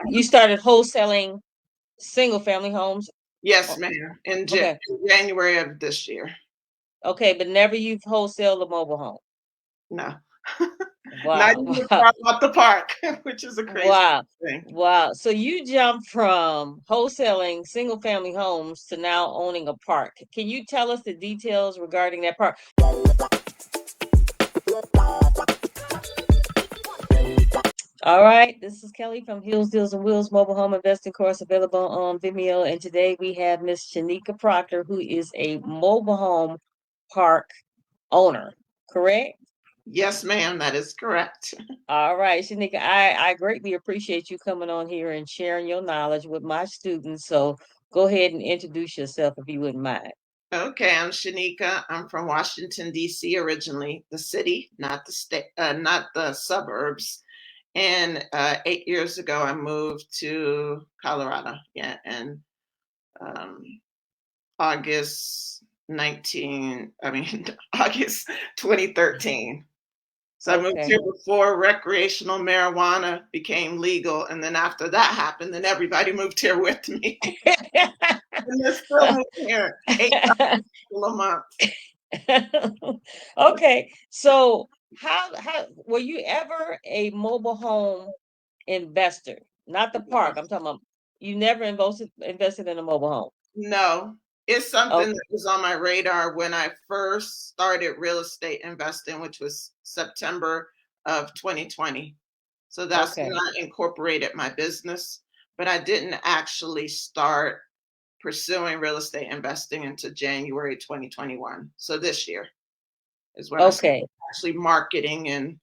you started wholesaling single family homes. Yes, O- ma'am. In Okay. January of this year. Okay, but never you've wholesaled a mobile home. No. Not Wow. even far off the park, which is a crazy Wow. thing. Wow. So you jumped from wholesaling single family homes to now owning a park. Can you tell us the details regarding that park? All right. This is Kelly from Hills, Deals, and Wheels Mobile Home Investing Course available on Vimeo. And today we have Miss Shanika Proctor, who is a mobile home park owner, correct? Yes, ma'am, that is correct. All right, Shanika, I greatly appreciate you coming on here and sharing your knowledge with my students. So go ahead and introduce yourself if you wouldn't mind. Okay, I'm Shanika. I'm from Washington, D.C. originally, the city, not the state, not the suburbs. And 8 years ago, I moved to Colorado. Yeah, and um, August 19, I mean, August 2013. So I moved Okay. here before recreational marijuana became legal. And then after that happened, then everybody moved here with me. And they're still moving here 8 times a month. Okay. So how were you ever a mobile home investor? Not the park. I'm talking about you never invested in a mobile home. No, it's something Okay. that was on my radar when I first started real estate investing, which was September of 2020. So that's when Okay. I incorporated my business, but I didn't actually start pursuing real estate investing into January 2021. So this year is when I started Okay. actually marketing and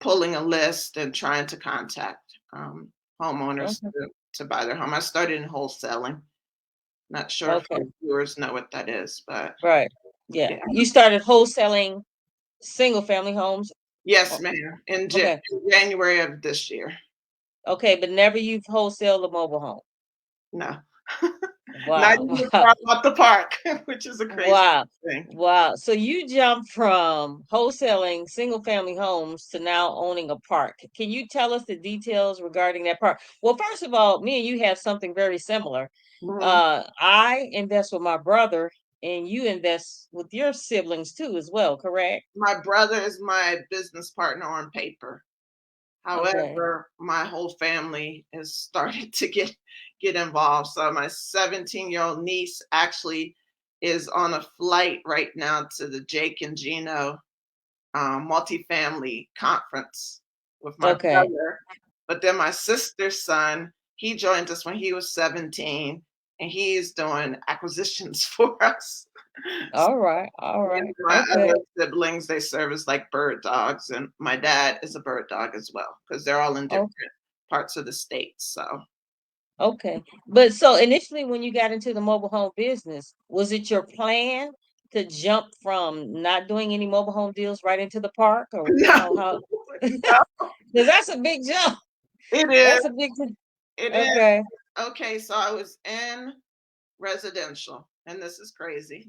pulling a list and trying to contact homeowners Okay. to buy their home. I started in wholesaling. Not sure if Okay. your viewers know what that is, but Right. Yeah. yeah. You started wholesaling single family homes. Yes, O- ma'am. In Okay. January of this year. Okay, but never you've wholesaled a mobile home. No. Not Wow. even Wow. far off the park, which is a crazy Wow. thing. Wow. So you jumped from wholesaling single family homes to now owning a park. Can you tell us the details regarding that park? Well, first of all, me and you have something very similar. Mhm. I invest with my brother and you invest with your siblings too as well, correct? My brother is my business partner on paper. Okay. However, my whole family has started to get involved. So my 17-year-old niece actually is on a flight right now to the Jake and Gino multifamily conference with my Okay. brother. But then my sister's son, he joined us when he was 17, and he's doing acquisitions for us. All right. All And right. my other Okay. siblings, they serve as like bird dogs, and my dad is a bird dog as well because they're all in different parts of the state. So Okay. But so initially when you got into the mobile home business, was it your plan to jump from not doing any mobile home deals right into the park or no, how no, because that's a big jump. it is, That's a big it is. okay. Okay, so I was in residential, and this is crazy.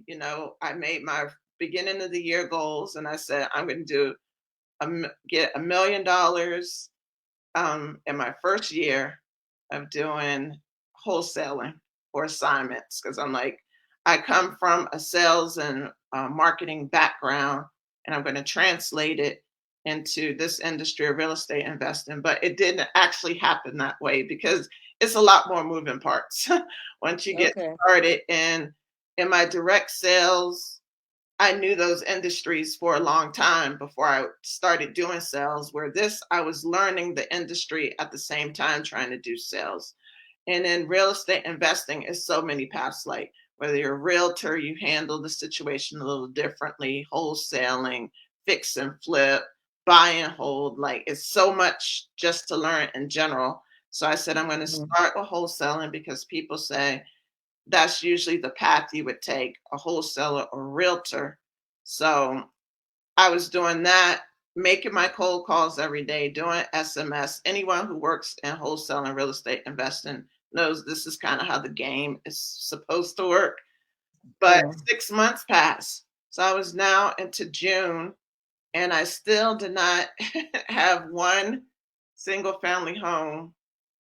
I made my beginning of the year goals, and I said I'm going to get $1 million in my first year of doing wholesaling or assignments because I'm like, I come from a sales and marketing background, and I'm going to translate it into this industry of real estate investing. But it didn't actually happen that way because it's a lot more moving parts once you get Okay. started. And in my direct sales, I knew those industries for a long time before I started doing sales, where this, I was learning the industry at the same time trying to do sales. And in real estate investing is so many paths, like whether you're a realtor, you handle the situation a little differently, wholesaling, fix and flip, buy and hold. Like it's so much just to learn in general. So I said, I'm going to Mhm. start with wholesaling because people say, that's usually the path you would take, a wholesaler or realtor. So I was doing that, making my cold calls every day, doing SMS. Anyone who works in wholesale and real estate investing knows this is kind of how the game is supposed to work. But Mhm. 6 months passed. So I was now into June, and I still did not have one single family home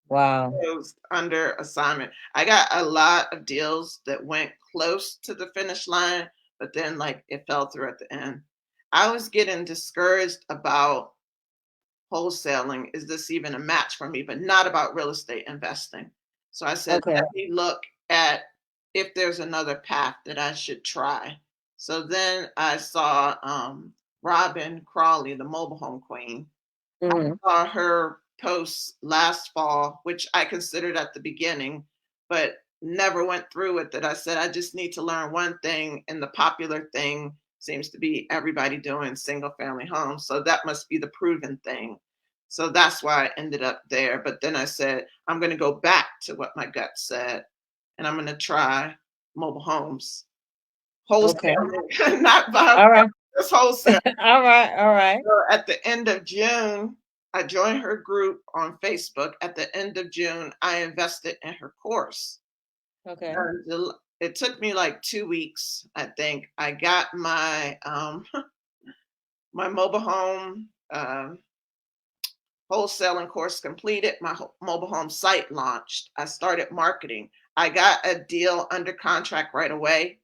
Wow. closed under assignment. I got a lot of deals that went close to the finish line, but then like it fell through at the end. I was getting discouraged about wholesaling. Is this even a match for me? But not about real estate investing. So I said, Okay. let me look at if there's another path that I should try. So then I saw Robin Crawley, the mobile home queen. Hmm. Saw her post last fall, which I considered at the beginning, but never went through with it. I said, I just need to learn one thing, and the popular thing seems to be everybody doing single family homes. So that must be the proven thing. So that's why I ended up there. But then I said, I'm going to go back to what my gut said, and I'm going to try mobile homes, Okay. wholesaling, not buy, All right. just wholesale. All right. All right. So at the end of June, I joined her group on Facebook. At the end of June, I invested in her course. Okay. And it took me like 2 weeks, I think. I got my my mobile home wholesaling course completed. My mobile home site launched. I started marketing. I got a deal under contract right away,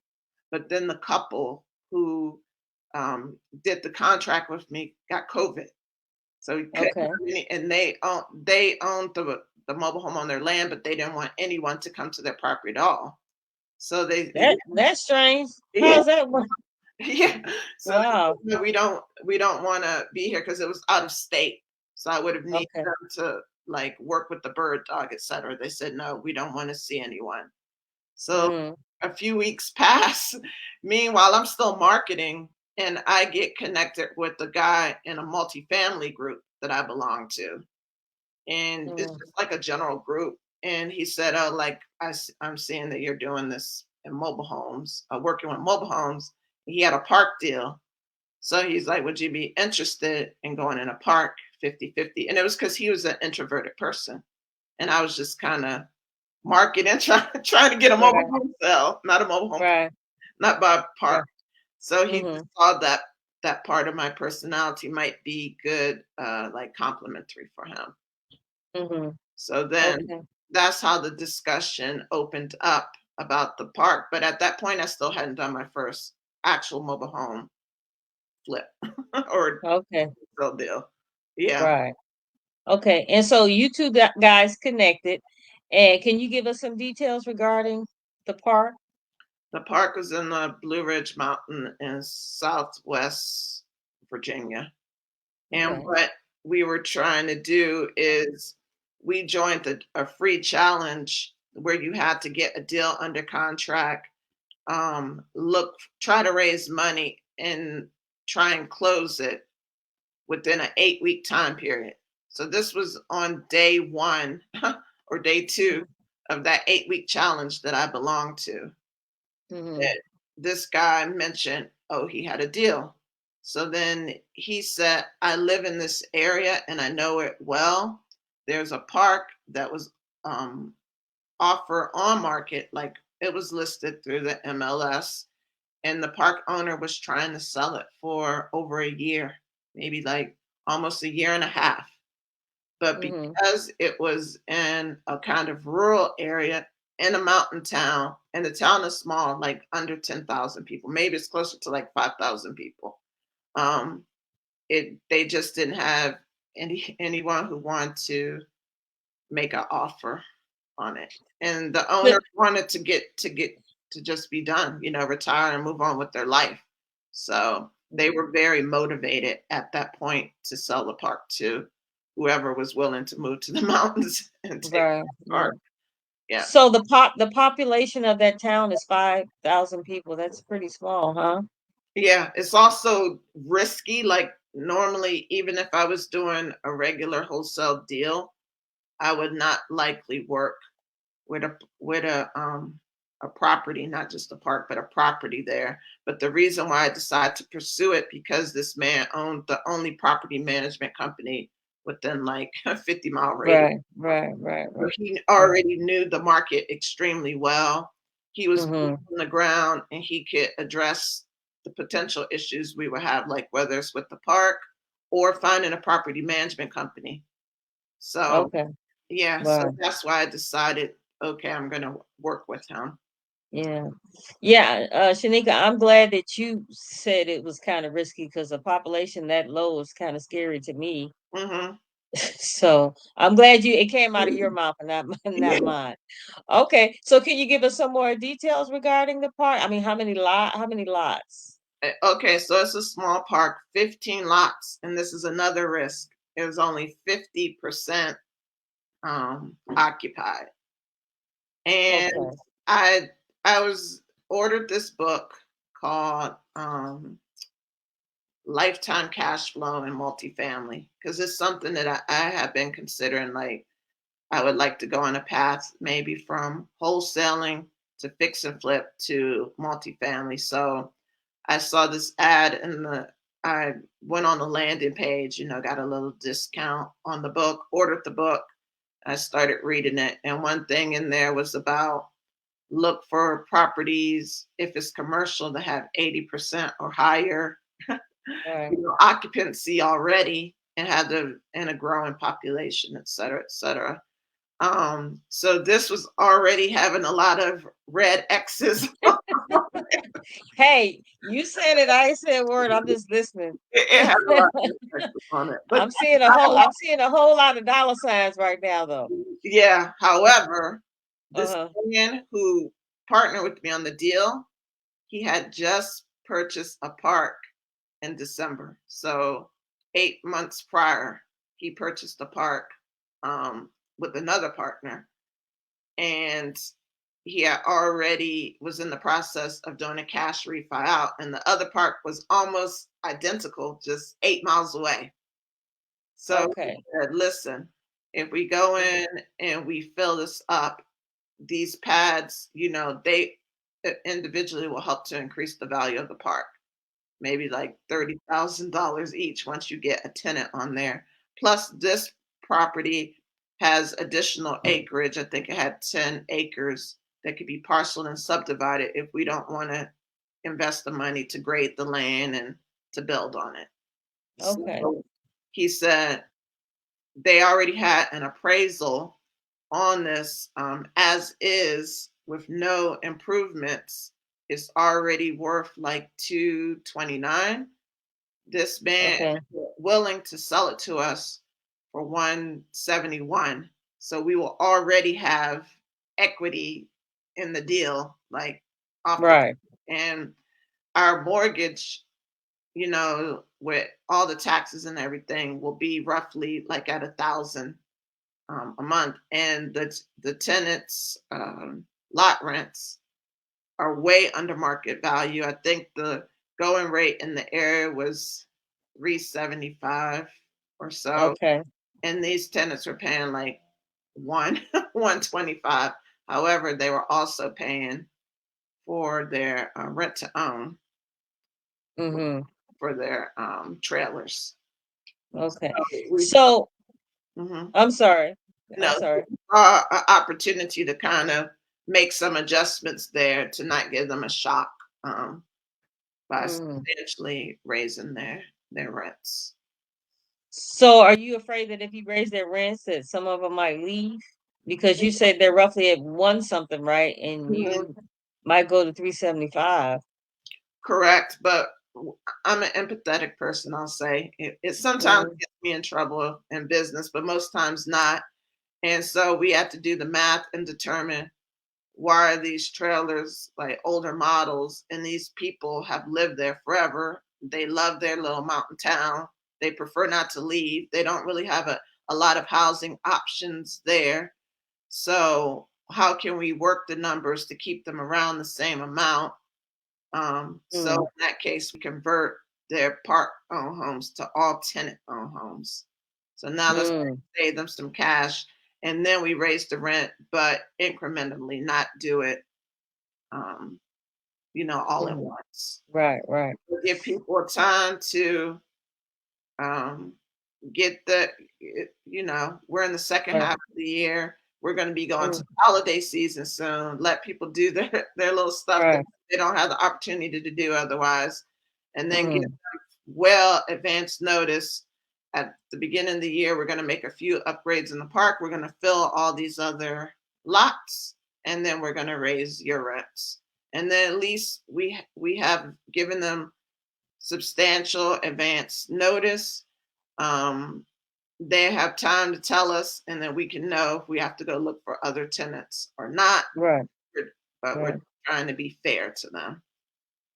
but then the couple who did the contract with me got COVID. So you couldn't Okay. have any, and they owned the mobile home on their land, but they didn't want anyone to come to their property at all. So That's strange. yeah, How's that work? yeah. So they Wow. said, "No, we don't want to be here because it was out of state. So I would have needed Okay. them to like work with the bird dog, etc. They said no, we don't want to see anyone. So Mm. a few weeks pass. Meanwhile, I'm still marketing, and I get connected with a guy in a multifamily group that I belong to, and it's Mm. just like a general group. And he said, "Oh, like I'm seeing that you're doing this in mobile homes, working with mobile homes." He had a park deal, so he's like, "Would you be interested in going in a park 50-50?" And it was because he was an introverted person, and I was just kind of marketing, trying to get a mobile Right. home sale, not a mobile home, Right. not by park. Right. So he just Mm-hmm. saw that that part of my personality might be good, like complimentary for him. Mm-hmm. So then Okay. that's how the discussion opened up about the park. But at that point, I still hadn't done my first actual mobile home flip or Okay. sale deal. Yeah. Right. Okay. And so you two guys connected. And can you give us some details regarding the park? The park was in the Blue Ridge Mountain in Southwest Virginia. And Okay. what we were trying to do is we joined a free challenge where you had to get a deal under contract, try to raise money and try and close it within an 8 week time period. So this was on day one or day two of that 8 week challenge that I belonged to. Mm-hmm. That this guy mentioned, oh, he had a deal. So then he said, I live in this area and I know it well. There's a park that was um, offer on market, like it was listed through the MLS, and the park owner was trying to sell it for over a year, maybe like almost a year and a half. But Mm-hmm. because it was in a kind of rural area in a mountain town, and the town is small, like under 10,000 people, maybe it's closer to like 5,000 people. Um, they just didn't have anyone who wanted to make an offer on it, and the owner wanted to just be done, retire and move on with their life. So they were very motivated at that point to sell the park to whoever was willing to move to the mountains and take Right. the Right. park. Yeah. So the population of that town is 5,000 people. That's pretty small, huh? Yeah. It's also risky. Like normally, even if I was doing a regular wholesale deal, I would not likely work with a property, not just a park, but a property there. But the reason why I decided to pursue it because this man owned the only property management company within like a 50-mile radius. Right. Right. Right. So Right. he Right. already knew the market extremely well. He was boots Mm-hmm. on the ground and he could address the potential issues we would have, like whether it's with the park or finding a property management company. So Okay. Yeah, so Wow. that's why I decided, okay, I'm gonna work with him. Yeah. Yeah, Shanika, I'm glad that you said it was kind of risky because a population that low is kind of scary to me. Mhm. So I'm glad it came out of your mouth and not Yeah. not mine. Okay, so can you give us some more details regarding the park? I mean, how many lots? Okay, so it's a small park, 15 lots, and this is another risk. It was only 50% occupied. And Okay, I I was ordered this book called Lifetime Cash Flow in Multifamily because it's something that I have been considering. Like I would like to go on a path maybe from wholesaling to fix and flip to multifamily. So I saw this ad and I went on the landing page, got a little discount on the book, ordered the book. I started reading it. And one thing in there was about look for properties if it's commercial to have 80% or higher right. occupancy already and have a growing population, et cetera, et cetera. So this was already having a lot of red X's. Hey, you said it, I ain't said a word, I'm just listening. It had a lot of X's on it. But I'm seeing a whole lot of dollar signs right now though. yeah, however, this Uh-huh. man who partnered with me on the deal, he had just purchased a park in December. So 8 months prior, he purchased a park with another partner, and he had already was in the process of doing a cash refi out, and the other park was almost identical, just 8 miles away. So he Okay. said, "Listen, if we go in and we fill this up, these pads, they individually will help to increase the value of the park." Maybe like $30,000 each once you get a tenant on there. Plus, this property has additional acreage. I think it had 10 acres that could be parceled and subdivided if we don't want to invest the money to grade the land and to build on it. Okay. So he said they already had an appraisal on this as is with no improvements. It's already worth like 229. This man Okay. is willing to sell it to us for 171. So we will already have equity in the deal, like off the Right. and our mortgage, with all the taxes and everything, will be roughly like at 1,000 a month, and the tenants' lot rents are way under market value. I think the going rate in the area was 375 or so, Okay. and these tenants were paying like one 125. However, they were also paying for their rent to own Mm-hmm. for their trailers. Okay. So we So mhm. I'm sorry. No, I'm sorry. an opportunity to kind of make some adjustments there to not give them a shock um, by Mm. substantially raising their rents. So are you afraid that if you raise their rents that some of them might leave? Because you said they're roughly at one something, right? And Mhm. you might go to 375. Correct, but I'm an empathetic person. I'll say it sometimes Mm, gets me in trouble in business, but most times not. And so we have to do the math and determine why are these trailers like older models and these people have lived there forever. They love their little mountain town. They prefer not to leave. They don't really have a lot of housing options there. So how can we work the numbers to keep them around the same amount? So mm, in that case, we convert their park owned homes to all tenant owned homes. So now let's mm, save them some cash, and then we raise the rent, but incrementally, not do it, um, all at mm. once. Right, right, We'll give people time to um, get we're in the second right, half of the year. We're going to be going to mm, the holiday season soon. Let people do their little stuff that right, they don't have the opportunity to do otherwise, and then get mm, well advanced notice at the beginning of the year, we're going to make a few upgrades in the park. We're going to fill all these other lots, and then we're going to raise your rents. And then at least we have given them substantial advance notice. Um, they have time to tell us, and then we can know if we have to go look for other tenants or not. Right. But we're Right. trying to be fair to them.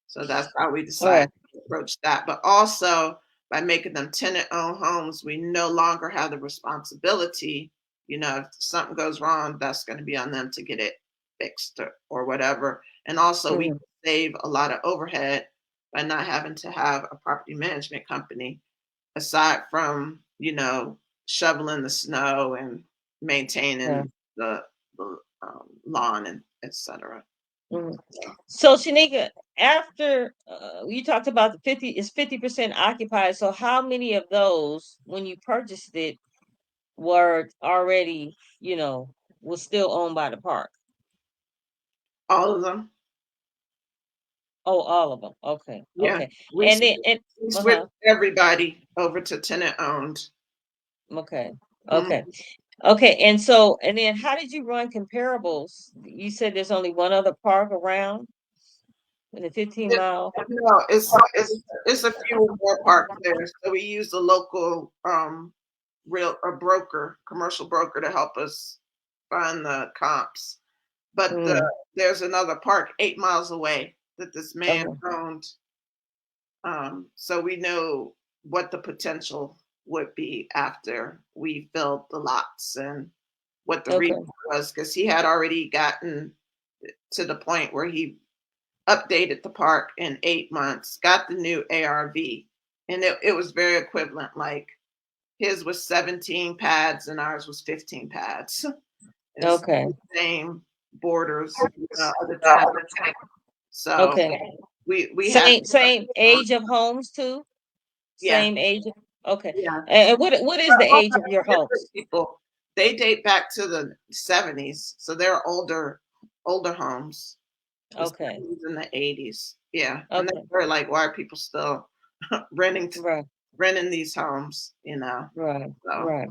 So that's how we Right. decided to approach that. But also by making them tenant-owned homes, we no longer have the responsibility. If something goes wrong, that's going to be on them to get it fixed or whatever. And also we Mhm. save a lot of overhead by not having to have a property management company aside from, shoveling the snow and Yeah. maintaining the lawn and etc. Mhm. So Shanika, after you talked about the 50% occupied. So how many of those, when you purchased it, were already, was still owned by the park? All of them. Oh, all of them. Okay. Yeah, Okay. we And switched then and we switched uh-huh. everybody over to tenant owned. Okay. Mhm. Okay. Okay. And then how did you run comparables? You said there's only one other park around in the 15 It- mile. No, it's a few more parks there. So we use a local real a broker, commercial broker to help us find the comps. But Mm, there's another park 8 miles away that this man okay. owned. So we know what the potential would be after we filled the lots and what the Okay. rebound was, because he had already gotten to the point where he updated the park in 8 months, got the new ARV, and it was very equivalent. Like his was 17 pads and ours was 15 pads. It's Okay. the same borders, of the tenant. So Okay. we had Same age of homes too? yeah, Same age? Okay. yeah. And what is But the most age of of your the different homes? people, they date back to the 70s, so they're older homes, the Okay. 70s and the 80s. Yeah, and Okay. they're like, why are people still renting Right. renting these homes? Right. So Right.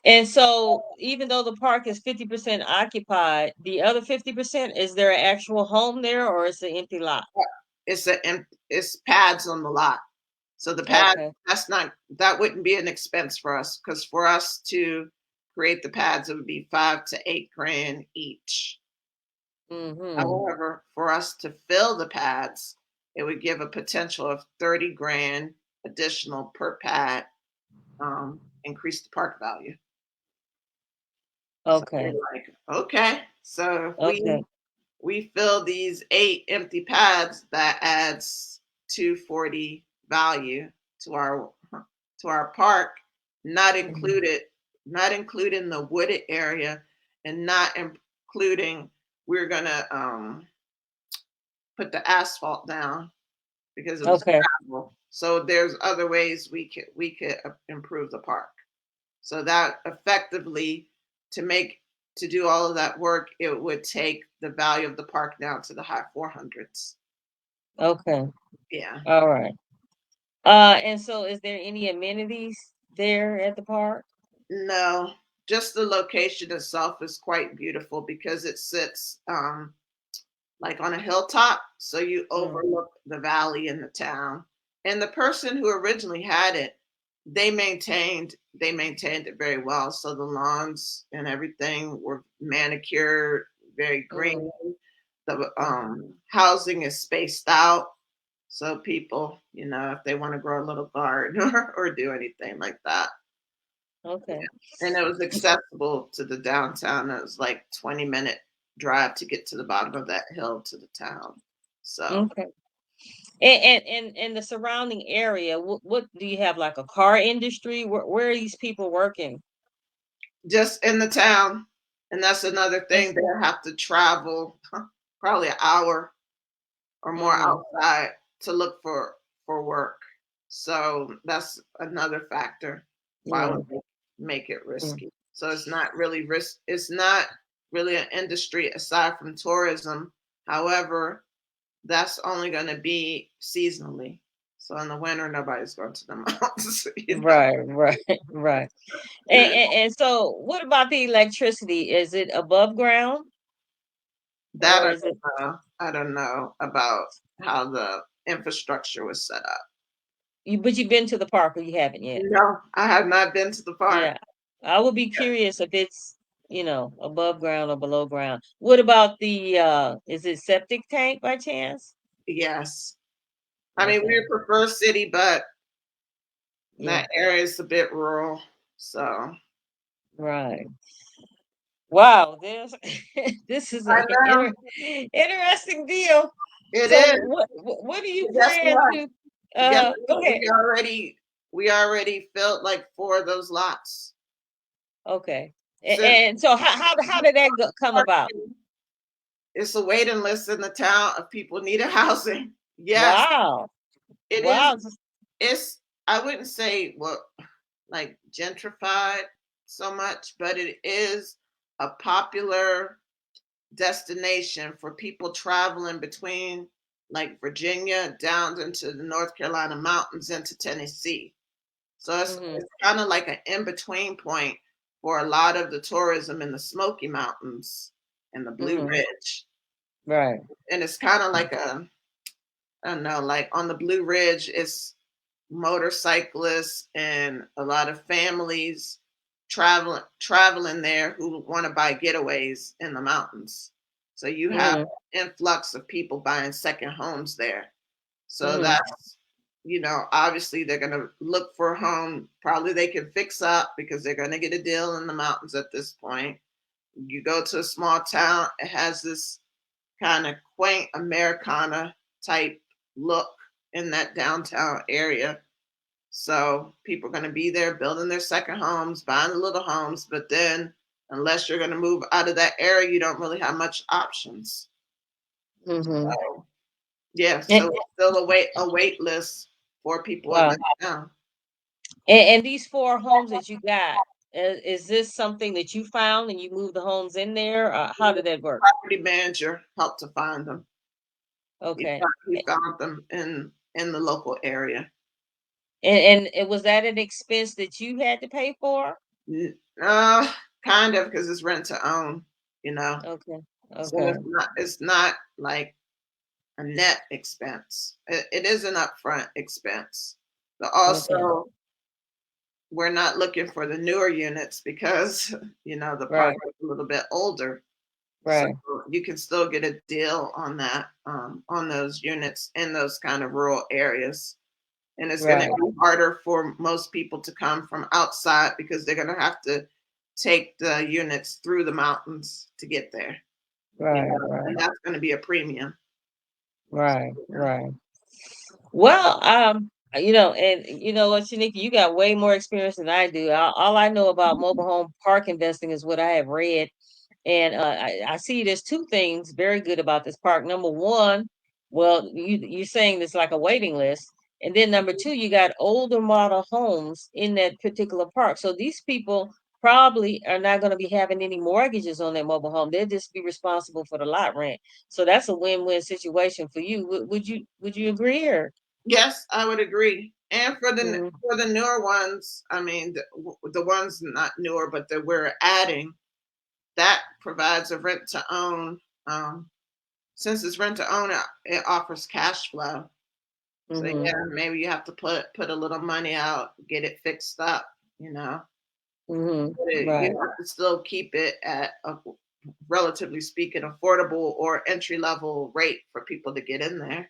And so even though the park is 50% occupied, the other 50%, is there an actual home there or is it an empty lot? it's pads on the lot. So the pad, Okay. that wouldn't be an expense for us, because for us to create the pads, it would be 5 to 8 grand each. Mm-hmm. However, for us to fill the pads, it would give a potential of 30 grand additional per pad, increase the park value. So we're Okay. like, okay, so if Okay. we fill these 8 empty pads, that adds 240 value to our park, not Mhm. included, not including the wooded area, and not including, we're gonna put the asphalt down because it was Okay. gravel. So there's other ways we could improve the park. So that effectively, to do all of that work, it would take the value of the park down to the high 400s. Okay. Yeah. All right. And so is there any amenities there at the park? No, just the location itself is quite beautiful because it sits like on a hilltop, so you Mm, overlook the valley and the town. And the person who originally had it, they maintained it very well. So the lawns and everything were manicured, very green. mm, The mm. housing is spaced out, so people, if they want to grow a little garden or do anything like that. Yeah. Okay. And it was accessible to the downtown. It was like 20-minute drive to get to the bottom of that hill to the town. So Okay. And the surrounding area, what do you have, like a car industry? Where are these people working? just in the town, and that's another thing. Just They have to travel probably an hour or more mm-hmm. outside to look for work. So that's another factor why Yeah. would make it Mm. risky. So it's not really risk. It's not really an industry aside from tourism. However, that's only going to be seasonally. So in the winter, nobody's going to the mountains. Right, right, right. And so what about the electricity? Is it above ground That or I is it don't know. I don't know about how the infrastructure was set up. but you've been to the park or you haven't yet? No, I have not been to the park. Yeah. I would be curious if it's, above ground or below ground. What about the is it septic tank by chance? Yes. I mean, we Okay. prefer city, but Yeah. that area is a bit rural. So Right. Wow, this this is I a know interesting deal. it So is. what do you But guess plan what? to Guess go what? ahead. We already filled like 4 of those lots. Okay. Since And so how did that come about? it's a waiting list in the town of people needing housing. Yes, Wow. it is. Wow. It's I wouldn't say well like gentrified so much, but it is a popular destination for people traveling between like Virginia down into the North Carolina mountains into Tennessee. So Mhm. it's kind of like an in between point for a lot of the tourism in the Smoky Mountains and the Blue Mhm. Ridge. Right. And it's kind of like I don't know, like on the Blue Ridge, it's motorcyclists and a lot of families traveling there who want to buy getaways in the mountains. So you have Mhm. influx of people buying second homes there. So Mhm. that's obviously they're going to look for a home. Probably they can fix up because they're going to get a deal in the mountains at this point. You go to a small town, it has this kind of quaint Americana type look in that downtown area. So people are going to be there building their second homes, buying the little homes, but then unless you're going to move out of that area, you don't really have much options. Mhm. So yeah, And, so it's still a wait list for people in wow. that town. And these four homes that you got, is this something that you found and you moved the homes in there? How The did that work? property manager helped to find them. He Okay. found, he found them in the local area. And it was that an expense that you had to pay for? N- Uh, kind of because it's rent to own, you know. Okay. So Okay. it's not like a net expense. It is an upfront expense, but Okay. also we're not looking for the newer units because the park Right. is a little bit older. So Right. you can still get a deal on that, on those units in those kind of rural areas. And it's going to Right. be harder for most people to come from outside because they're going to have to take the units through the mountains to get there. Right. And Right. that's going to be a premium. Right. Yeah. Right. Well, and you know what, Shanika, you got way more experience than I do. All I know about mobile home park investing is what I have read. And I see there's two things very good about this park. Number one, well, you're saying it's like a waiting list. And then number two, you got older model homes in that particular park. So these people probably are not going to be having any mortgages on their mobile home. They'll just be responsible for the lot rent. So that's a win-win situation for you. Would you agree or? Yes, I would agree. And for the Mm, for the newer ones, I mean, the ones not newer, but that we're adding, that provides a rent to own. Um, since it's rent to own, it offers cash flow. So mm-hmm, yeah, maybe you have to put a little money out, get it fixed up, you know. mm-hmm, You right, have to still keep it at a relatively speaking affordable or entry level rate for people to get in there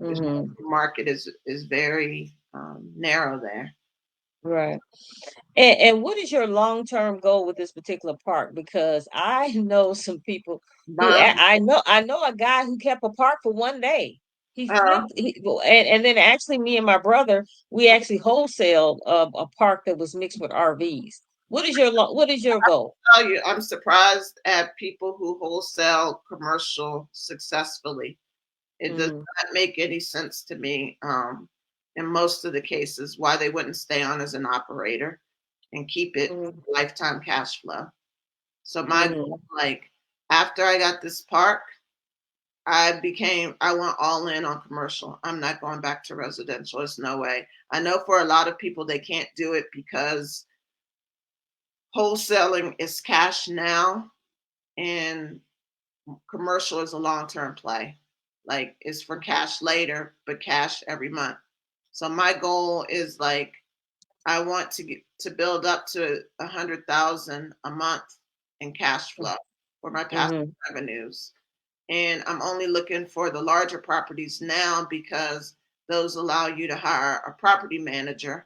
because mm-hmm, the market is very narrow there. right. And what is your long-term goal with this particular park? Because I know some people who Mom, I know a guy who kept a park for one day. He uh, flipped, and then actually me and my brother, we actually wholesale a park that was mixed with RVs. What is your goal? tell you, I'm surprised at people who wholesale commercial successfully. It does Mm-hmm, not make any sense to me. In most of the cases, why they wouldn't stay on as an operator and keep it mm-hmm, lifetime cash flow. So my goal, mm-hmm, like after I got this park, I went all in on commercial. I'm not going back to residential. There's no way. I know for a lot of people they can't do it because wholesaling is cash now and commercial is a long-term play. Like it's for cash later, but cash every month. So my goal is like I want to get to build up to 100,000 a month in cash flow for my passive Mm-hmm. revenues. And I'm only looking for the larger properties now because those allow you to hire a property manager.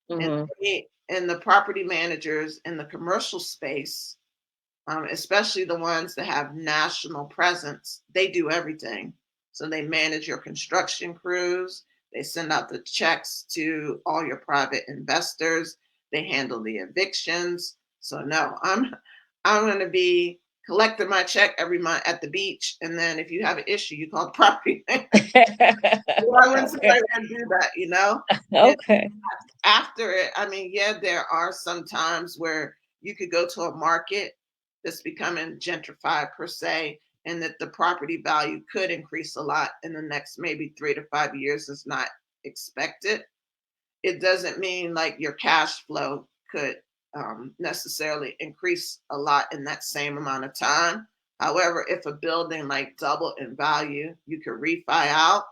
And Mm-hmm. and the property managers in the commercial space, especially the ones that have national presence, they do everything. So they manage your construction crews, they send out the checks to all your private investors, they handle the evictions. So no, I'm going to be collecting my check every month at the beach, and then if you have an issue, you call the property. Why wouldn't Okay. somebody want to do that? You know? And Okay. after it, I mean, yeah, there are some times where you could go to a market that's becoming gentrified per se, and that the property value could increase a lot in the next maybe 3 to 5 years is not expected. It doesn't mean like your cash flow could necessarily increase a lot in that same amount of time. However, if a building like double in value, you could refi out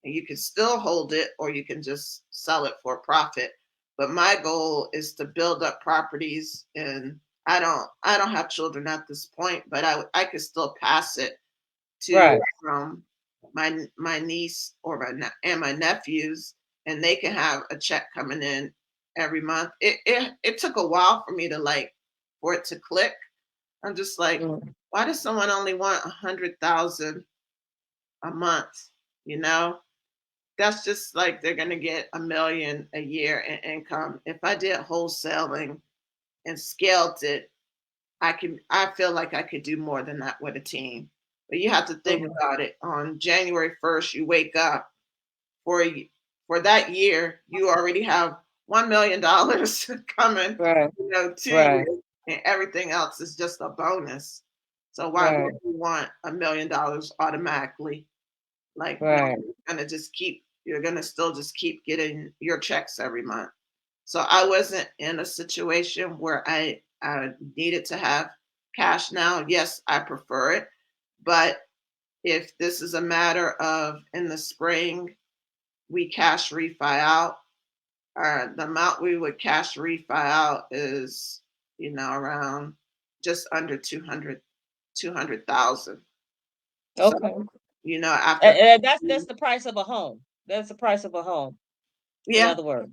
and you can still hold it or you can just sell it for a profit. But my goal is to build up properties, and I don't have children at this point, but I could still pass it to Right. my niece or and my nephews, and they can have a check coming in every month. It took a while for me to like for it to click. I'm just like, Mm. why does someone only want 100,000 a month? You know, that's just like they're going to get 1 million a year in income. If I did wholesaling and scaled it, I feel like I could do more than that with a team. But you have to think Mhm. about it. On January 1st, you wake up for for that year, you already have $1 million coming, Right. to Right. you, and everything else is just a bonus. So why would Right. you want $1 million automatically? Like, no, Right. you're gonna still just keep getting your checks every month. So I wasn't in a situation where I needed to have cash now. Yes, I prefer it, but if this is a matter of in the spring we cash refi out, the amount we would cash refi out is around just under 200,000. So Okay. after That's the price of a home. That's the price of a home. In yeah. other words.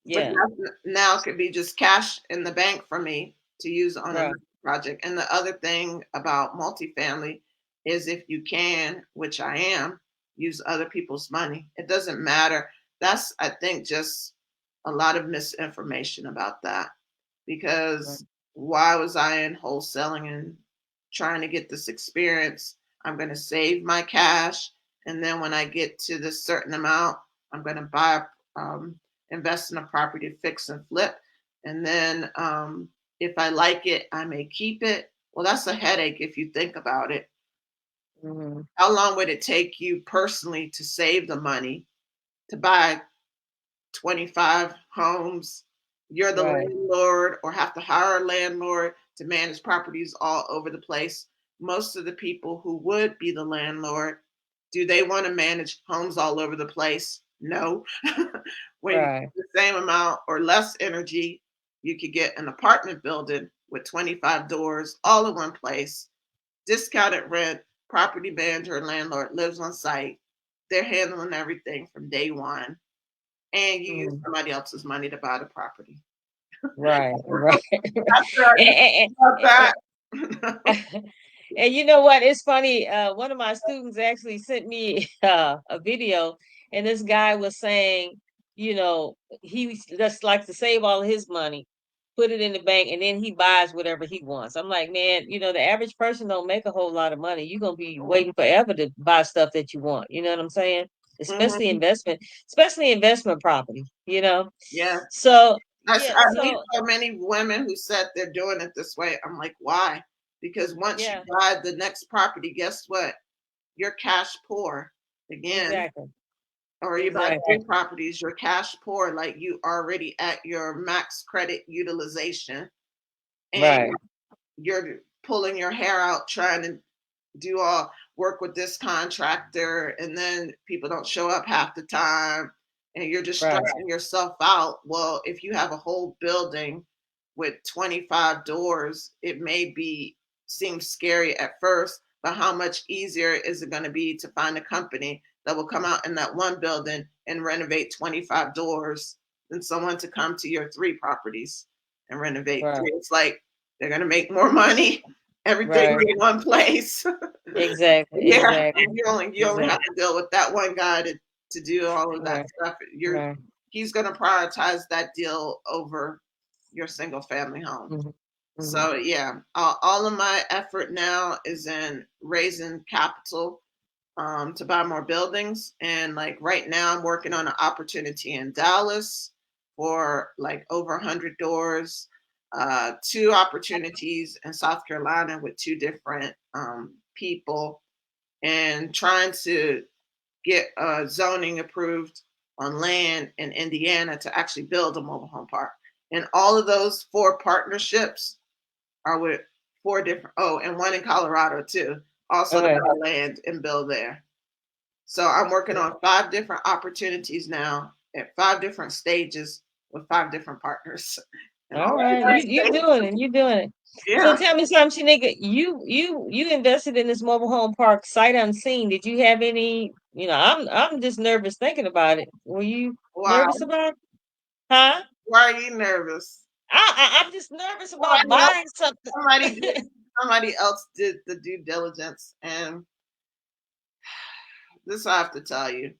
But Yeah. now could be just cash in the bank for me to use on Right. another project. And the other thing about multifamily is if you can, which I am, use other people's money. It doesn't matter. That's, I think, just a lot of misinformation about that. Right. Because why was I in wholesaling and trying to get this experience? I'm going to save my cash. And then when I get to this certain amount, I'm going to invest in a property to fix and flip. And then if I like it, I may keep it. Well, that's a headache if you think about it. Mm-hmm. How long would it take you personally to save the money to buy 25 homes? You're the Right. landlord or have to hire a landlord to manage properties all over the place. Most of the people who would be the landlord, do they want to manage homes all over the place? No. When Right. the same amount or less energy, you could get an apartment building with 25 doors all in one place, discounted rent, property manager and landlord lives on site. They're handling everything from day one, and you use Mm. somebody else's money to buy the property. Right. Right. After I just and, about and, that. and you know what? It's funny. One of my students actually sent me a video, and this guy was saying, he just likes to save all of his money, put it in the bank, and then he buys whatever he wants. I'm like, man, the average person don't make a whole lot of money. You're gonna be waiting forever to buy stuff that you want. You know what I'm saying? Especially Mhm. investment property. Yeah. So yeah, I meet so so many women who said they're doing it this way. I'm like, why? Because once you yeah, buy the next property, guess what? you're cash poor again, Exactly. or you buy Exactly. 3 properties, you're cash poor, like you already at your max credit utilization, and Right. you're pulling your hair out trying to do all work with this contractor, and then people don't show up half the time, and you're just Right. stressing yourself out. Well, if you have a whole building with 25 doors, it may be seem scary at first, but how much easier is it going to be to find a company that will come out in that one building and renovate 25 doors than someone to come to your 3 properties and renovate Right. three? It's like they're going to make more money, everything Right. in one place. Exactly. Yeah, Exactly. and you only have Exactly. to deal with that one guy to do all of that Right. stuff. Right. He's gonna prioritize that deal over your single family home. Mhm. Mhm. So yeah, all of my effort now is in raising capital to buy more buildings. And like right now, I'm working on an opportunity in Dallas for like over 100 doors. 2 opportunities in South Carolina with 2 different people, and trying to get zoning approved on land in Indiana to actually build a mobile home park. And all of those 4 partnerships are with 4 different, oh, and one in Colorado too, also to Okay. buy land and build there. So I'm working on 5 different opportunities now at 5 different stages with 5 different partners and All all right. different You stages. doing it. You doing it. So Yeah. tell me something, Shanika. You invested in this mobile home park sight unseen. Did you have any, I'm just nervous thinking about it. Were you Why? nervous about it? Huh? Why are you nervous? I'm just nervous about Somebody else, buying something. somebody did, somebody else did the due diligence, and this I have to tell you.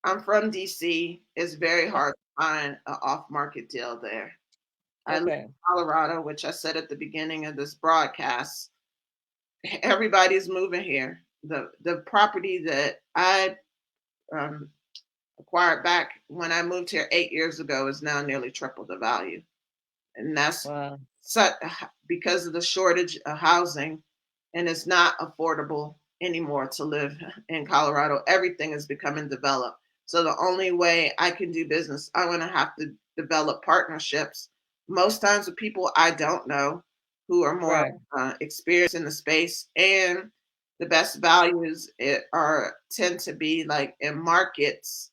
I'm from DC. It's very hard to find an off-market deal there. I live Okay. in Colorado, which I said at the beginning of this broadcast. Everybody's moving here. The property that I um, acquired back when I moved here 8 years ago is now nearly triple the value, and that's Wow. such because of the shortage of housing, and it's not affordable anymore to live in Colorado. Everything is becoming developed. So the only way I can do business, I'm going to have to develop partnerships, most times with people I don't know who are more Right. experienced in the space, and the best values are tend to be like in markets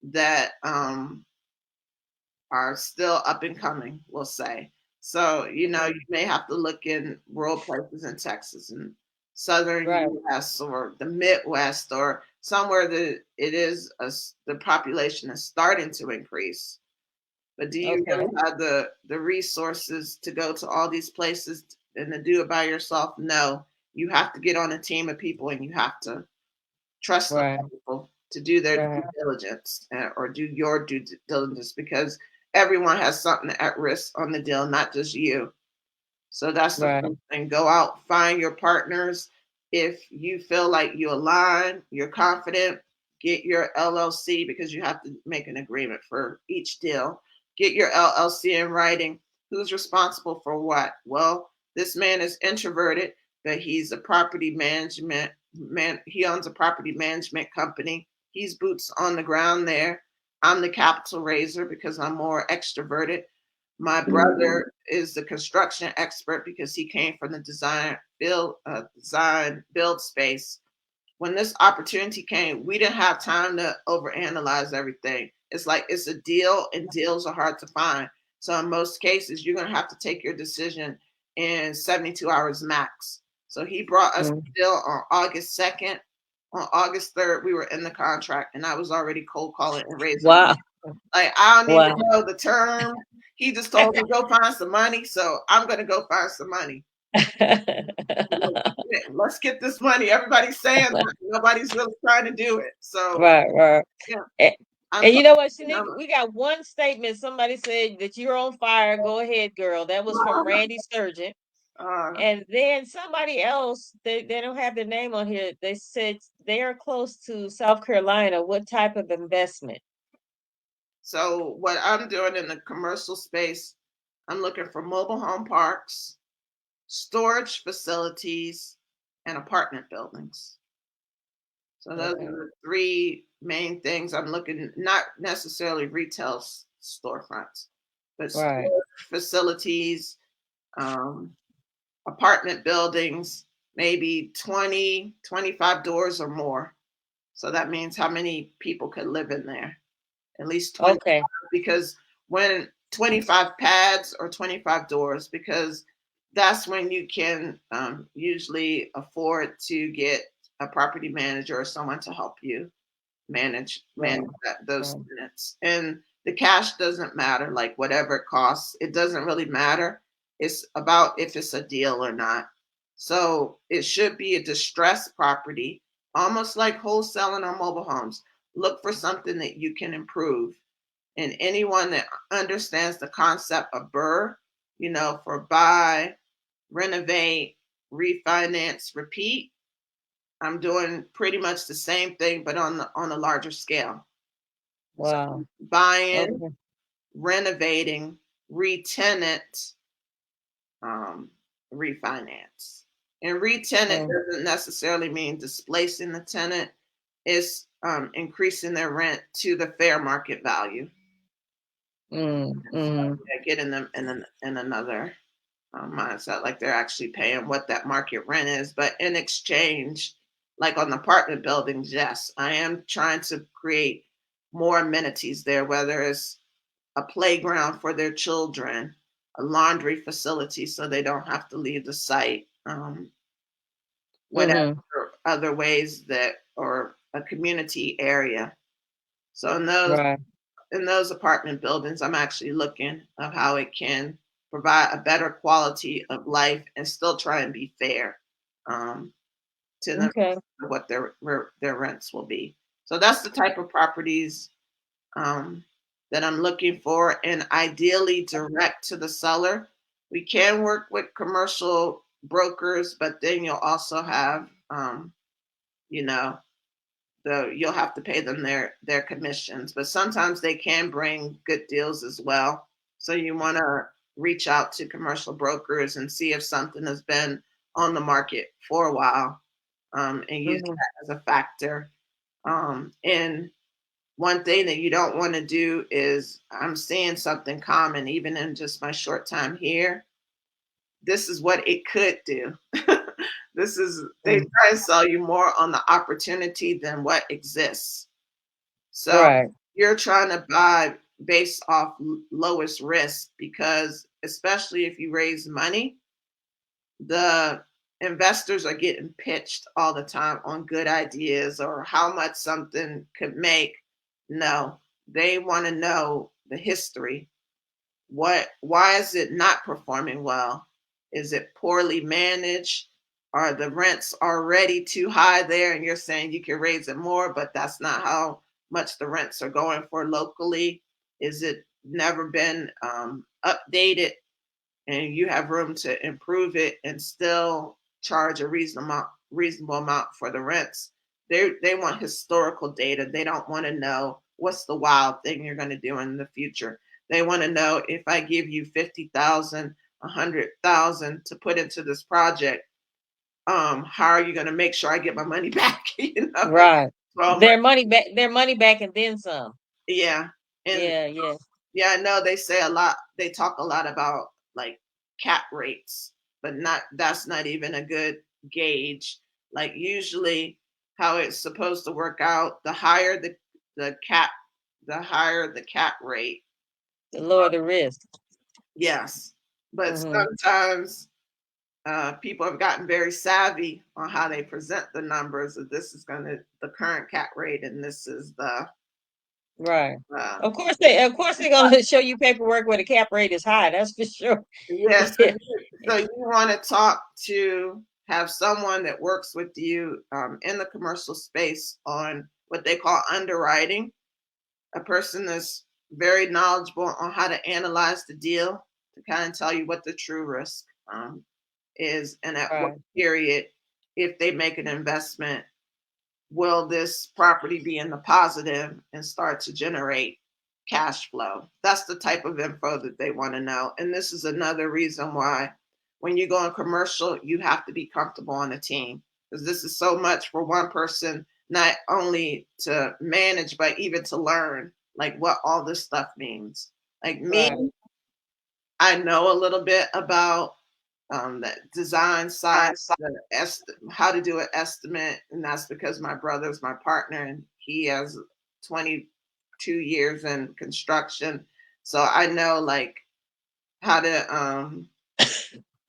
that are still up and coming, we'll say. So, you may have to look in rural places in Texas and southern Right. US or the Midwest or somewhere that the population is starting to increase. But do you Okay. really have the resources to go to all these places and to do it by yourself? No. You have to get on a team of people, and you have to trust those Right. people to do their due Right. diligence, or do your due diligence, because everyone has something at risk on the deal, not just you. So that's the Right. first thing. Go out, find your partners. If you feel like you align, you're confident, get your LLC, because you have to make an agreement for each deal. Get your LLC in writing. Who's responsible for what? Well, this man is introverted, but he's a property management man. He owns a property management company. He's boots on the ground there. I'm the capital raiser because I'm more extroverted. My brother is the construction expert because he came from the design build space. When this opportunity came, we didn't have time to overanalyze everything. It's like it's a deal, and deals are hard to find. So in most cases, you're gonna have to take your decision in 72 hours max. So he brought us Mm. the deal on August 2nd. On August 3rd, we were in the contract, and I was already cold calling and raising Wow. money. Like, I don't even Wow. know the term. He just told me go find some money, so I'm gonna go find some money. Let's get this money. Everybody's saying that. Nobody's really trying to do it. So Right. Right. yeah, And, I'm and you know what, focusing Shanika, we got one statement. Somebody said that you're on fire. Go ahead, girl. That was from Randy Sturgeon. uh, And then somebody else, they don't have their name on here. They said they are close to South Carolina. What type of investment? so what I'm doing in the commercial space, I'm looking for mobile home parks, storage facilities, and apartment buildings. So those are Okay. the three main things I'm looking, not necessarily retail storefronts, but Right. store facilities, um, apartment buildings, maybe 20, 25 doors or more. So that means how many people could live in there? At least 20, Okay. because when 25 pads or 25 doors, because that's when you can usually afford to get a property manager or someone to help you manage Right. those Right. tenants. And the cash doesn't matter, like whatever it costs, it doesn't really matter. It's about if it's a deal or not. So it should be a distressed property, almost like wholesaling on mobile homes. Look for something that you can improve. And anyone that understands the concept of BRRRR, for buy, renovate, refinance, repeat, I'm doing pretty much the same thing, but on a larger scale. So Wow. buying, Okay. renovating, re-tenant, um, refinance. And re-tenant Mm, doesn't necessarily mean displacing the tenant. It's increasing their rent to the fair market value. So mm. getting them in another mindset, like they're actually paying what that market rent is. But in exchange, like on apartment buildings, yes, I am trying to create more amenities there, whether it's a playground for their children, a laundry facility so they don't have to leave the site, whatever Mm-hmm. other ways that, or a community area. So Right. in those apartment buildings, I'm actually looking of how it can provide a better quality of life and still try and be fair um, to them, Okay. what their rents will be. So that's the type of properties um, that I'm looking for, and ideally direct to the seller. We can work with commercial brokers, but then you'll also have, you know, you'll have to pay them their commissions. But sometimes they can bring good deals as well. So you want to reach out to commercial brokers and see if something has been on the market for a while, and use Mm-hmm. that as a factor. And one thing that you don't want to do is, I'm seeing something common even in just my short time here. This is what it could do. This is, they Mm. try to sell you more on the opportunity than what exists. So Right. you're trying to buy based off lowest risk, because especially if you raise money, the investors are getting pitched all the time on good ideas or how much something could make. No, they want to know the history. Why is it not performing well? Is it poorly managed? Are the rents already too high there and you're saying you can raise it more, but that's not how much the rents are going for locally? Is it never been updated and you have room to improve it and still charge a reasonable amount for the rents? They want historical data. They don't want to know what's the wild thing you're going to do in the future. They want to know, if I give you 50,000, 100,000 to put into this project, how are you going to make sure I get my money back? Right. So Their money back and then some. yeah, and Yeah, yeah. yeah, I know they say a lot, they talk a lot about like cap rates, but not that's not even a good gauge. Like usually how it's supposed to work out, the cap the higher the cap rate. To lower the risk. Yes. But Mm-hmm. sometimes people have gotten very savvy on how they present the numbers. That this is going to the current cap rate, and this is the Right. uh, Of course they're gonna show you paperwork where the cap rate is high. That's for sure. yeah, so Yeah. you want to talk to have someone that works with you in the commercial space on what they call underwriting, a person that's very knowledgeable on how to analyze the deal to kind of tell you what the true risk is, and at what Right. period, if they make an investment, will this property be in the positive and start to generate cash flow? That's the type of info that they want to know. And this is another reason why when you go in commercial, you have to be comfortable on a team, because this is so much for one person not only to manage, but even to learn like what all this stuff means. Like me, Right. I know a little bit about the design side, how to do an estimate, and that's because my brother's my partner, and he has 22 years in construction, so I know like how to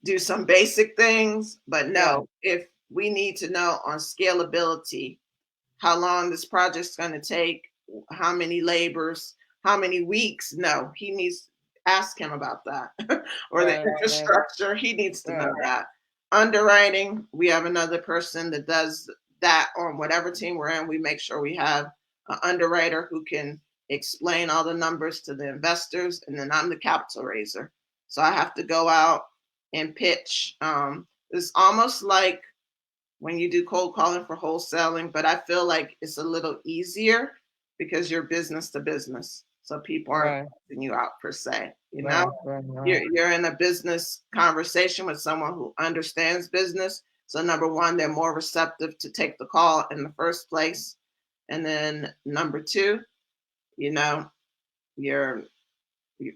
do some basic things. But Right. no, if we need to know on scalability, how long this project's going to take, how many labors, how many weeks. No, he needs ask him about that. Or the Right. Right. infrastructure, he needs to know Right. that. Underwriting, we have another person that does that on whatever team we're in. We make sure we have an underwriter who can explain all the numbers to the investors, and then I'm the capital raiser. So I have to go out and pitch. It's almost like when you do cold calling for wholesaling, but I feel like it's a little easier because you're business to business. So people aren't Right. pricing you out per se. You know, Right. Right. Right. you're in a business conversation with someone who understands business. So number one, they're more receptive to take the call in the first place. And then number two, you know, you're you,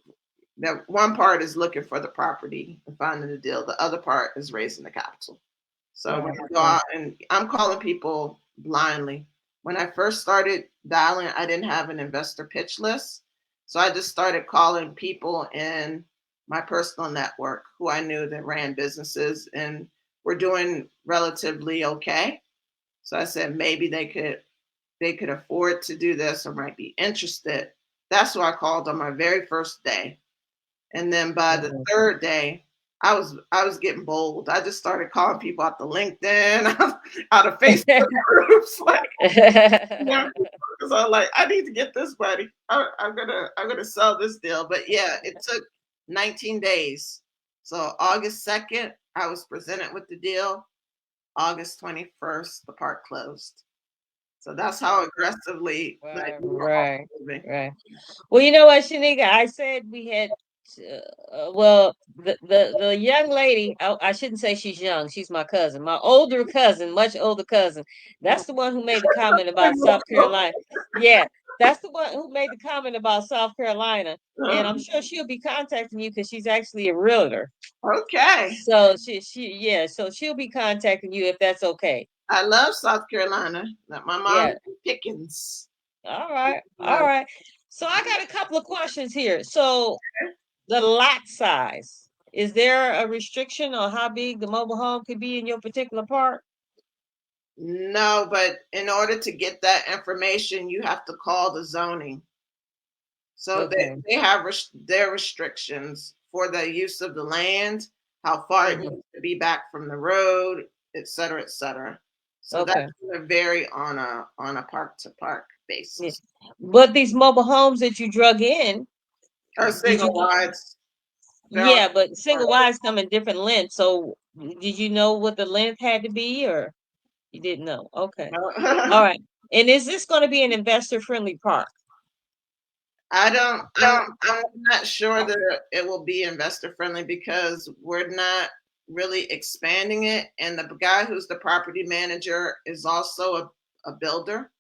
that one part is looking for the property and finding the deal. The other part is raising the capital. So when Right. I go Right. out and I'm calling people blindly. When I first started dialing, I didn't have an investor pitch list. So I just started calling people in my personal network who I knew that ran businesses and were doing relatively okay. So I said maybe they could afford to do this or might be interested. That's who I called on my very first day. And then by the Mhm. third day, I was getting bold. I just started calling people out the LinkedIn, out of Facebook groups, like yeah, because I'm like, I need to get this buddy. I'm gonna sell this deal. But yeah, it took 19 days. So August 2nd, I was presented with the deal. August 21st, the park closed. So that's how aggressively like Right. we were all Right. moving. Right. Well, you know what, Shanika, I said we had. Well, the young lady. I shouldn't say she's young. She's my cousin, my older cousin, much older cousin. That's the one who made the comment about South Carolina. Yeah, that's the one who made the comment about South Carolina, and I'm sure she'll be contacting you because she's actually a realtor. Okay. So yeah, so she'll be contacting you if that's okay. I love South Carolina. That my mom Yeah. is in Pickens. All right. All Love right. So I got a couple of questions here. So the lot size, is there a restriction on how big the mobile home could be in your particular park? No, but in order to get that information, you have to call the zoning. So they, Okay. they have their restrictions for the use of the land, how far it Hmm. needs to be back from the road, et cetera, et cetera. So that's Okay. going to vary on a park to park Yeah. basis. But these mobile homes that you drug in, Or did single you know? wides, they're all Yeah, but single wides come in different lengths. So did you know what the length had to be, or you didn't know? Okay. All different. right. And is this going to be an investor friendly park? I don't. I'm not sure that it will be investor friendly because we're not really expanding it, and the guy who's the property manager is also a builder,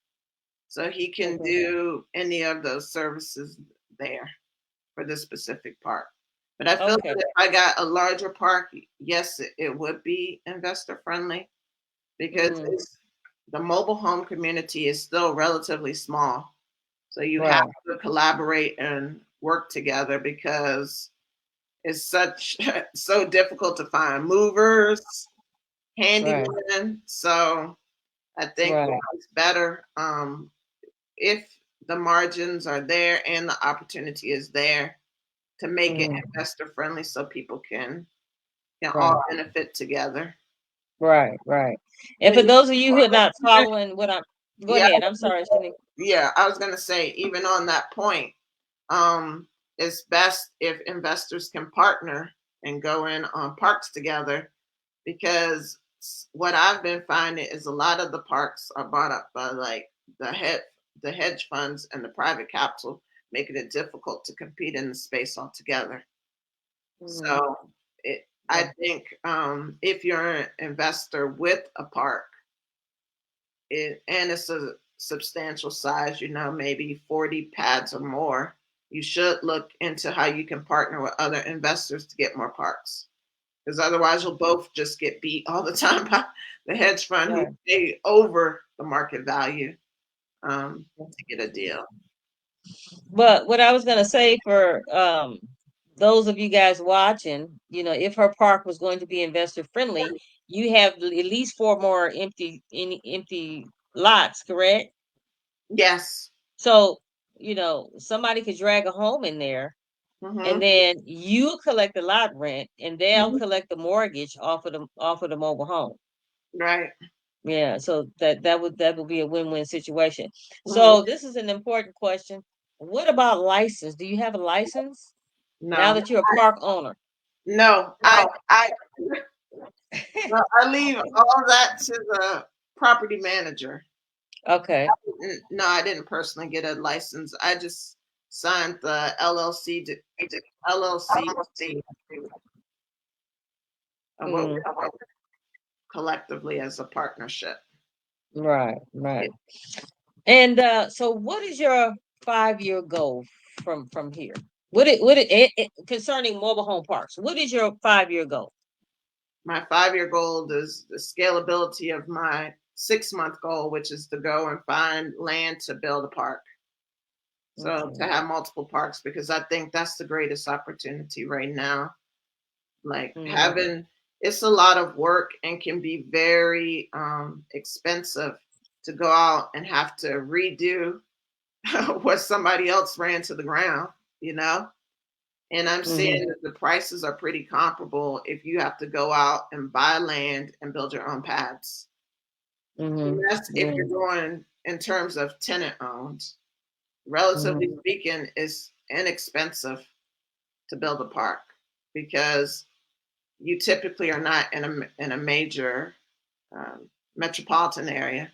so he can Okay. do any of those services there for this specific park. But I feel Okay. that if I got a larger park, yes, it would be investor friendly because Mm, the mobile home community is still relatively small. So you have right. to collaborate and work together because it's such so difficult to find movers, Right. handymen. So I think Right. it's better if the margins are there and the opportunity is there to make it Mm, investor friendly so people can all right. benefit together. Right. Right. And But for those of you who are not following what I'm, go yeah, ahead. I'm sorry, Shani. yeah, I was gonna say even on that point, um, it's best if investors can partner and go in on parks together because what I've been finding is a lot of the parks are bought up by like the hedge funds and the private capital, making it difficult to compete in the space altogether. Mm, So I right. think if you're an investor with a park, and it's a substantial size, maybe 40 pads or more, you should look into how you can partner with other investors to get more parks. Because otherwise, you'll both just get beat all the time by the hedge fund who Right. pay over the market value to get a deal. But what I was gonna say for those of you guys watching, if her park was going to be investor friendly, you have at least four more empty lots, correct? Yes. So, somebody could drag a home in there, Hmm. and then you collect the lot rent and they'll Hmm. collect the mortgage off of the mobile home. Right. Yeah, so that would be a win-win situation. Hmm. So this is an important question. What about license? Do you have a license now No, that you're a park owner? no, well, I leave all that to the property manager. Okay. No, I didn't personally get a license. I just signed the LLC of what Mm, we collectively as a partnership. right, Yeah. right. And so what is your 5-year goal from here? Concerning mobile home parks, what is your 5-year goal? My 5-year goal is the scalability of my 6-month goal, which is to go and find land to build a park. So to Okay. have multiple parks, because I think that's the greatest opportunity right now. Like Mm-hmm. having it's a lot of work and can be very expensive to go out and have to redo what somebody else ran to the ground, you know? And I'm Mm-hmm. seeing that the prices are pretty comparable if you have to go out and buy land and build your own pads. And Mm-hmm. that's if Yeah. you're going in terms of tenant owned. Relatively Mm-hmm. speaking, it's inexpensive to build a park because you typically are not in a major metropolitan area.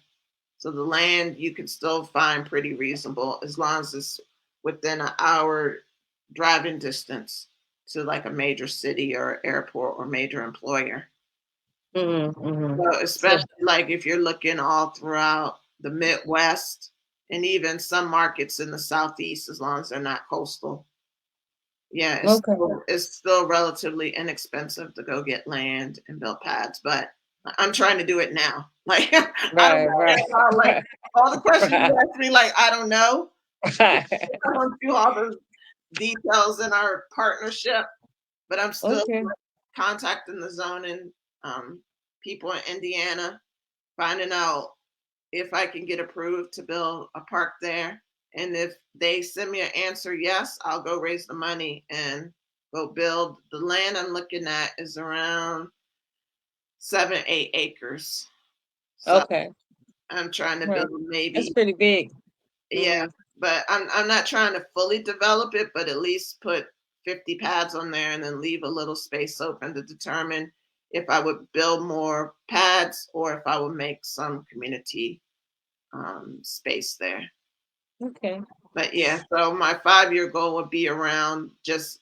So the land you can still find pretty reasonable as long as it's within an hour driving distance to like a major city or airport or major employer. Mm-hmm. Mm-hmm. So So, especially like if you're looking all throughout the Midwest and even some markets in the Southeast, as long as they're not coastal, yeah, okay. it's still relatively inexpensive to go get land and build pads. But I'm trying to do it now. Like I don't Right, know. right. That's why, like all the questions Right. you ask me, like I don't know. Right. I don't do all the details in our partnership, but I'm still Okay. contacting the zoning people in Indiana, finding out if I can get approved to build a park there. And if they send me an answer yes, I'll go raise the money and go build. The land I'm looking at is around 7, 8 acres. So Okay. I'm trying to Well, build that's maybe, pretty big. yeah, Mm-hmm. but I'm not trying to fully develop it, but at least put 50 pads on there and then leave a little space open to determine if I would build more pads or if I would make some community space there. Okay. But yeah, so my 5-year goal would be around just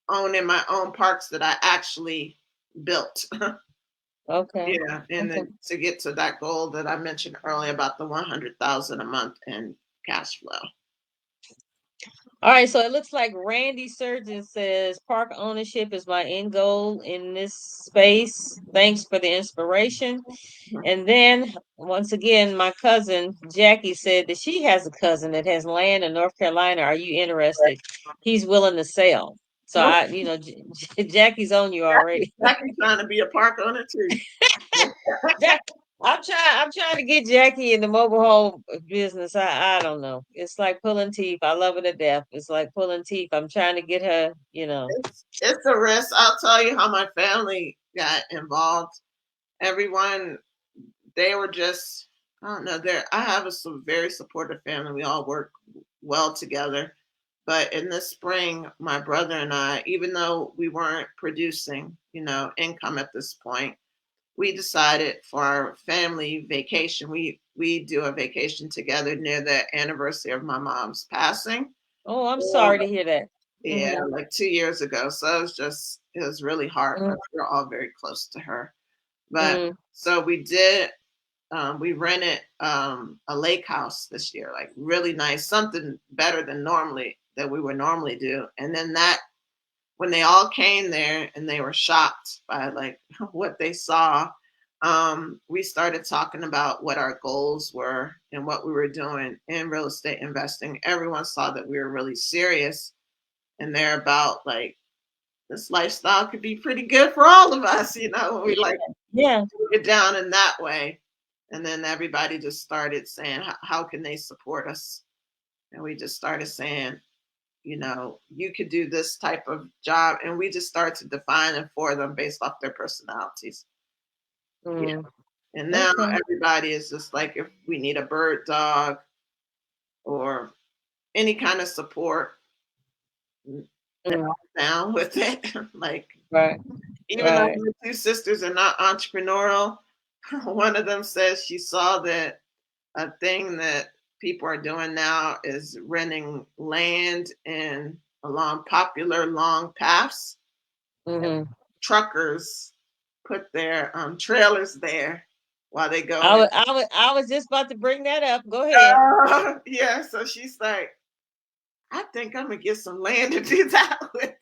owning my own parks that I actually built. Okay. Yeah, and Okay. then to get to that goal that I mentioned earlier about the 100,000 a month in cash flow. All right, so it looks like Randy Surgeon says park ownership is my end goal in this space. Thanks for the inspiration. And then once again, my cousin Jackie said that she has a cousin that has land in North Carolina. Are you interested? He's willing to sell. So Nope, Jackie's on you already. Jackie's trying to be a park owner too. Jack, I'm trying to get Jackie in the mobile home business. I don't know. It's like pulling teeth. I love her to death. It's like pulling teeth. I'm trying to get her. It's a risk. I'll tell you how my family got involved. Everyone, they were just, I don't know. I have very supportive family. We all work well together. But in the spring, my brother and I, even though we weren't producing, income at this point, we decided for our family vacation, we do a vacation together near the anniversary of my mom's passing. Oh, I'm Well, sorry to hear that. yeah, Mm-hmm. like 2 years ago. So it was really hard Mm-hmm. because we're all very close to her. But Mm-hmm. so we did We rented a lake house this year, like really nice, something better than normally that we would normally do. And then that when they all came there and they were shocked by like what they saw, we started talking about what our goals were and what we were doing in real estate investing. Everyone saw that we were really serious and they're about like this lifestyle could be pretty good for all of us, when we like Yeah. it down in that way. And then everybody just started saying, how can they support us? And we just started saying, you could do this type of job. And we just started to define it for them based off their personalities. Yeah. Mm. And now Okay. everybody is just like, if we need a bird dog or any kind of support, they're Mm. down with it. Like, Right. even though Right. my two sisters are not entrepreneurial, one of them says she saw that a thing that people are doing now is renting land in along popular long paths. Mm-hmm. Truckers put their trailers there while they go I in. was, I was, I was just about to bring that up. Go ahead. Yeah, so she's like, I think I'm gonna get some land to do that with.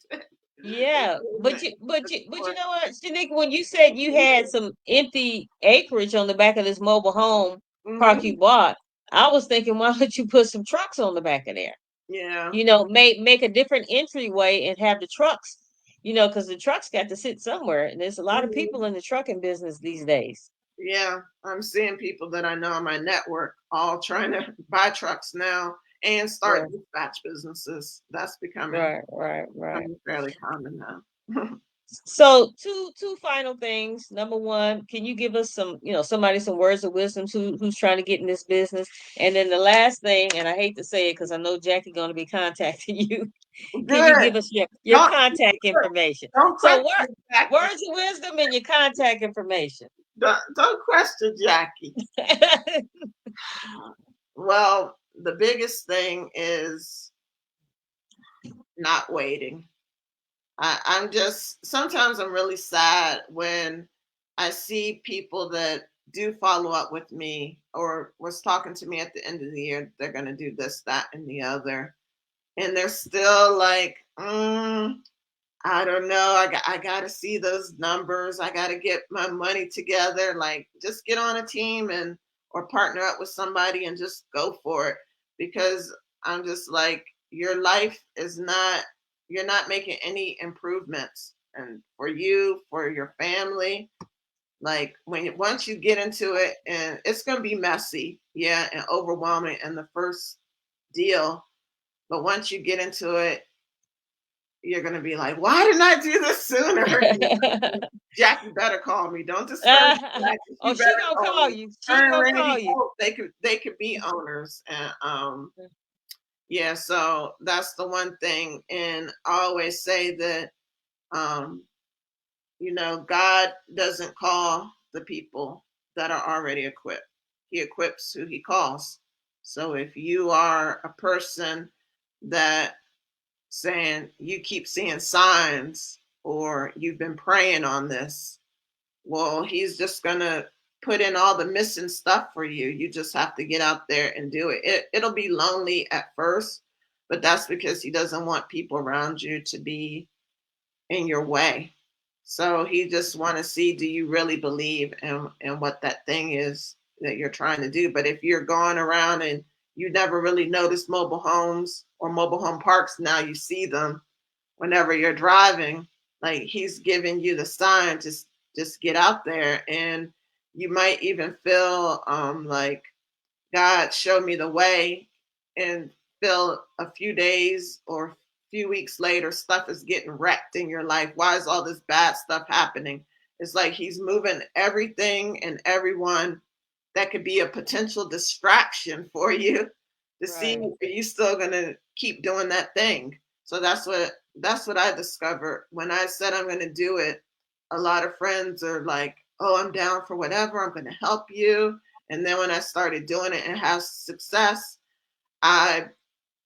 Yeah, but you know what, Shanika, when you said you had some empty acreage on the back of this mobile home park Hmm. you bought, I was thinking, why don't you put some trucks on the back of there? Yeah, Make a different entryway and have the trucks, because the trucks got to sit somewhere, and there's a lot of mhm, people in the trucking business these days. yeah. I'm seeing people that I know on my network all trying to buy trucks now and Yeah, start dispatch businesses. That's becoming right, right, right. fairly common now. So two final things. Number one, can you give us somebody some words of wisdom who's trying to get in this business? And then the last thing, and I hate to say it because I know Jackie going to be contacting you. Can you Good. give us your Don't contact information? don't So question Jackie. words of wisdom and your contact information. Don't question Jackie. Well, the biggest thing is not waiting. I'm just sometimes I'm really sad when I see people that do follow up with me or was talking to me at the end of the year. They're going to do this, that, and the other, and they're still like, I don't know. I got to see those numbers. I got to get my money together. Like, just get on a team and or partner up with somebody and just go for it. Because I'm just like, your life is not. You're not making any improvements, and for you, for your family. Like once you get into it, and it's gonna be messy, yeah, and overwhelming in the first deal. But once you get into it, you're gonna be like, why didn't I do this sooner? Jackie better call me. Don't discourage Jackie. Oh, She she better gonna call call me. you. She Her and gonna call Randy you. both they could be owners. And yeah, so that's the one thing. And I always say that um, God doesn't call the people that are already equipped. He equips who he calls. So if you are a person that saying you keep seeing signs or you've been praying on this, well, he's just going to put in all the missing stuff for you. You just have to get out there and do it. It'll be lonely at first, but that's because he doesn't want people around you to be in your way. So he just want to see, do you really believe in what that thing is that you're trying to do? But if you're going around and you never really notice mobile homes or mobile home parks, now you see them whenever you're driving. Like, he's giving you the sign, just get out there. And you might even feel like God showed me the way, and feel a few days or a few weeks later, stuff is getting wrecked in your life. Why is all this bad stuff happening? It's like he's moving everything and everyone that could be a potential distraction for you to see, Right. are you still gonna keep doing that thing? So that's what I discovered when I said I'm gonna do it. A lot of friends are like, "Oh, I'm down for whatever. I'm gonna help you." And then when I started doing it and have success, I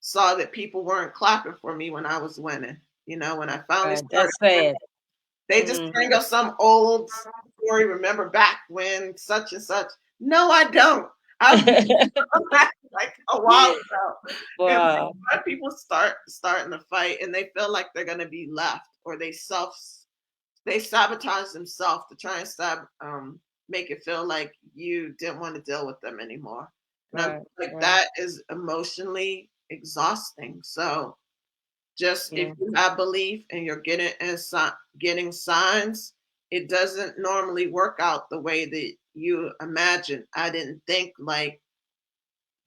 saw that people weren't clapping for me when I was winning. When I finally Right. started That's winning, sad. they just Mm. bring up some old story. Remember back when such and such. No, I don't. I've like a while ago. And like, Wow. a lot of people starting to fight and they feel like they're gonna be left, or they sabotage themselves to try and make it feel like you didn't want to deal with them anymore. And I'm Right, like, right. that is emotionally exhausting. So just if Yeah, you have belief and you're getting signs, it doesn't normally work out the way that you imagine. I didn't think like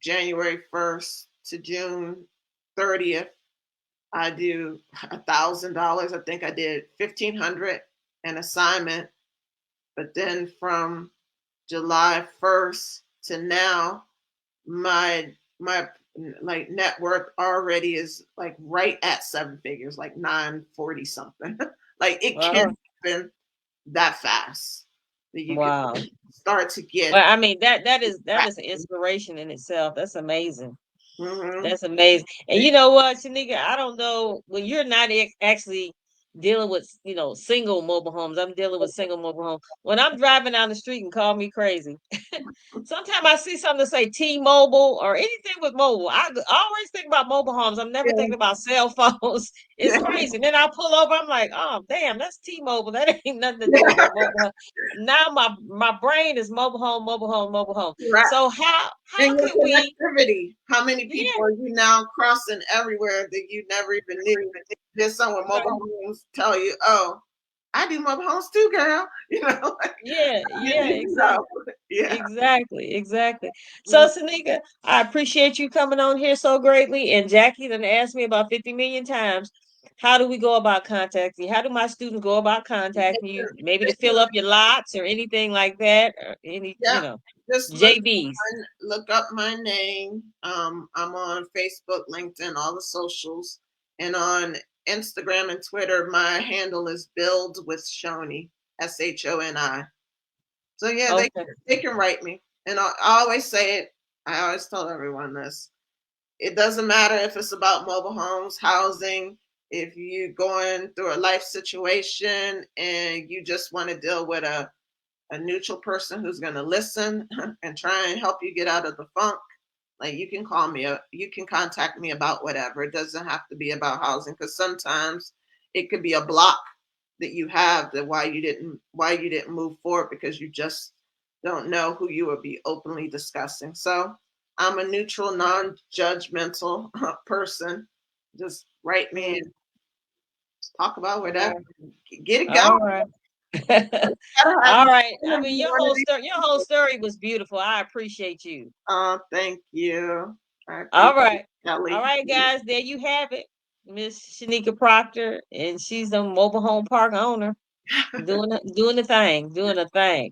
January 1st to June 30th, I do $1,000. I think I did 1,500 an assignment, but then from July 1st to now, my like net worth already is like right at seven figures, like 940 something. Like it can wow, happen that fast that you can wow. start to get Well, I mean, that is traction. inspiration in itself. That's amazing. Hmm. That's amazing. And you know what, Shanika, I don't know when you're not actually dealing with, single mobile homes. I'm dealing with single mobile homes. When I'm driving down the street and call me crazy. Sometimes I see something to say T-Mobile or anything with mobile. I always think about mobile homes. I'm never Yeah, thinking about cell phones. It's yeah, crazy. And then I pull over. I'm like, oh damn, that's T-Mobile. That ain't nothing to do with yeah. no mobile home. Now my brain is mobile home, mobile home, mobile home. Right. So how And your can we? connectivity. How many Yeah, people are you now crossing everywhere that you never even knew? There's someone right. mobile homes tell you, oh, I do mobile homes too, girl. Like, Yeah, I didn't yeah, even exactly. know. Yeah. Exactly, exactly. So, Mm. Sanika, I appreciate you coming on here so greatly. And Jackie done asked me about 50 million times, how do we go about contacting you? How do my students go about contacting you? Maybe to They fill up your lots or anything like that, or any, yeah, just JVs. look up my name. I'm on Facebook, LinkedIn, all the socials, and on Instagram and Twitter. My handle is Build with Shoni, Shoni. So yeah, Okay. they can write me, and I always say it. I always tell everyone this. It doesn't matter if it's about mobile homes, housing. If you're going through a life situation and you just want to deal with a neutral person who's going to listen and try and help you get out of the funk, like you can call me, you can contact me about whatever. It doesn't have to be about housing, because sometimes it could be a block that you have, that why you didn't move forward, because you just don't know who you would be openly discussing. So I'm a neutral, non-judgmental person. Just write me Mm, and talk about whatever. yeah. Get it going. All right. Gotta have All right. I mean, one of these. your whole story was beautiful. I appreciate you. Thank you. I All appreciate it, right. All Kelly. right, guys. There you have it. Miss Shanika Proctor, and she's a mobile home park owner, doing the thing, doing the thing.